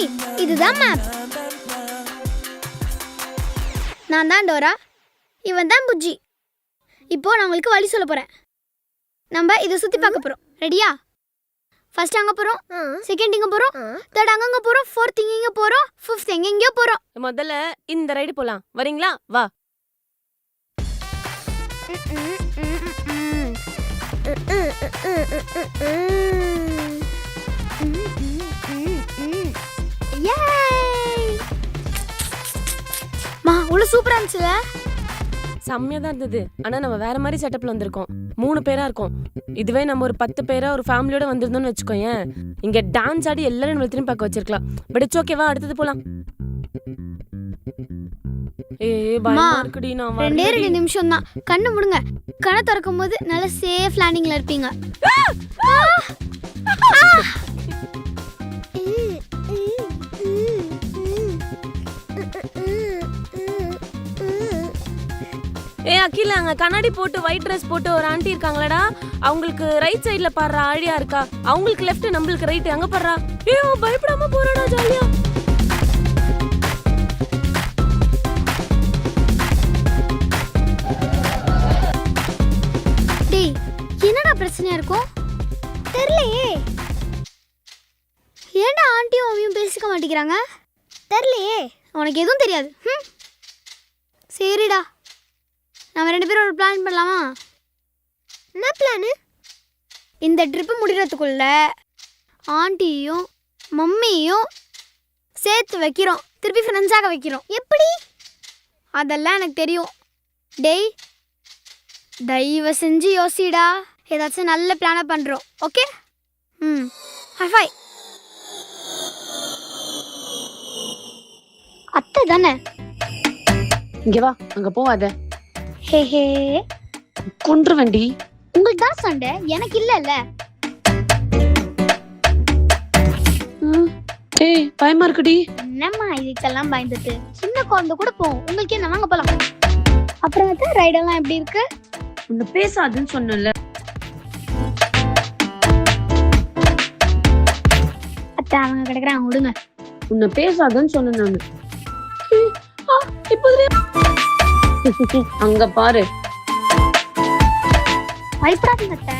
Mummy இதுதான் map. நான் தான் டோரா, இவன் தான் புஜ்ஜி. இப்போ நான் உங்களுக்கு வழி சொல்ல போறேன். நம்ம இதை சுத்தி பார்க்க போறோம். ரெடியா? ஃபர்ஸ்ட் அங்க போறோம், செகண்ட் இங்க போறோம், தேர்ட் அங்க போறோம், ஃபோர்த் இங்க போறோம், ஃபிஃப்த் எங்கெங்கயோ போறோம். முதல்ல இந்த ரைடு போலாம். வரீங்களா? வா. மா உள்ள சூப்பரா இருந்துச்சுல. செம்மையா தான் இருந்தது. ஆனா நம்ம வேற மாதிரி செட்டப்ல வந்திருக்கோம். 3 பேரா இருக்கோம். இதுவே நம்ம ஒரு 10 பேரா ஒரு ஃபேமிலியோட வந்திருந்தோம்னு வச்சுக்கோங்க, இங்க டான்ஸ் ஆடி எல்லாரும் நம்ம திரும்பி பார்க்க வச்சிருக்கலாம். பட் இட்ஸ் ஓகேவா? அடுத்தது போலாம். பயமா இருக்குடி. நான் 2 நிமிஷம் தான். கண்ணு மூடுங்க. கண்ணை திறக்கும் போது நல்ல சேஃப் லேண்டிங்ல இருப்பீங்க. அகில, அங்க கண்ணாடி போட்டு ஒயிட் ட்ரெஸ் போட்டு ஒரு ஆண்டி இருக்காங்களடா, அவங்களுக்கு ரைட் சைடுல பாடுறா ஆழியா இருக்கா, அவங்களுக்கு லெஃப்ட் நம்மளுக்கு ரைட். அங்க பாடுறா. பயப்படாம போறடா ஜாலியா. டேய் என்னடா பிரச்சனையா இருக்கும்? தெரியலையே. ஏன்டா ஆண்டியும் அம்மியும் பேசிக்க மாட்டேங்கிறாங்க? தெரியலையே. உனக்கு எதுவும் தெரியாது. சரிடா, நம்ம 2 பேரும் ஒரு பிளான் பண்ணலாமா? என்ன பிளானு? இந்த ட்ரிப்பு முடிகிறதுக்குள்ள ஆண்டியும் மம்மியும் சேர்த்து வைக்கிறோம், திருப்பி ஃப்ரெண்ட்ஸாக வைக்கிறோம். எப்படி? அதெல்லாம் எனக்கு தெரியும். டேய் தயவு செஞ்சு யோசிடா. ஏதாச்சும் நல்ல பிளானை பண்ணுறோம். ஓகே? ஹை அத்தை தானே. இங்க வா. அங்க போவாத. ஹே கொன்று வண்டி. உங்களுக்கு தான் சண்டை, எனக்கு இல்லைல்ல. பயமா இருக்குடி. என்னம்மா இதுக்கெல்லாம் பயந்துட்டு? சின்ன குழந்தை கூட போகும். உங்களுக்கு என்ன? வாங்க போலாம். அப்புறம் ரைடெல்லாம் எப்படி இருக்கு? உன்னை பேசாதுன்னு சொன்னல. அத்தை அவங்க கிடைக்கிறாங்க, விடுங்க. உன்னை பேசாதுன்னு சொன்ன நானு. அங்க பாரு. பயப்படாதீங்க அத்தை.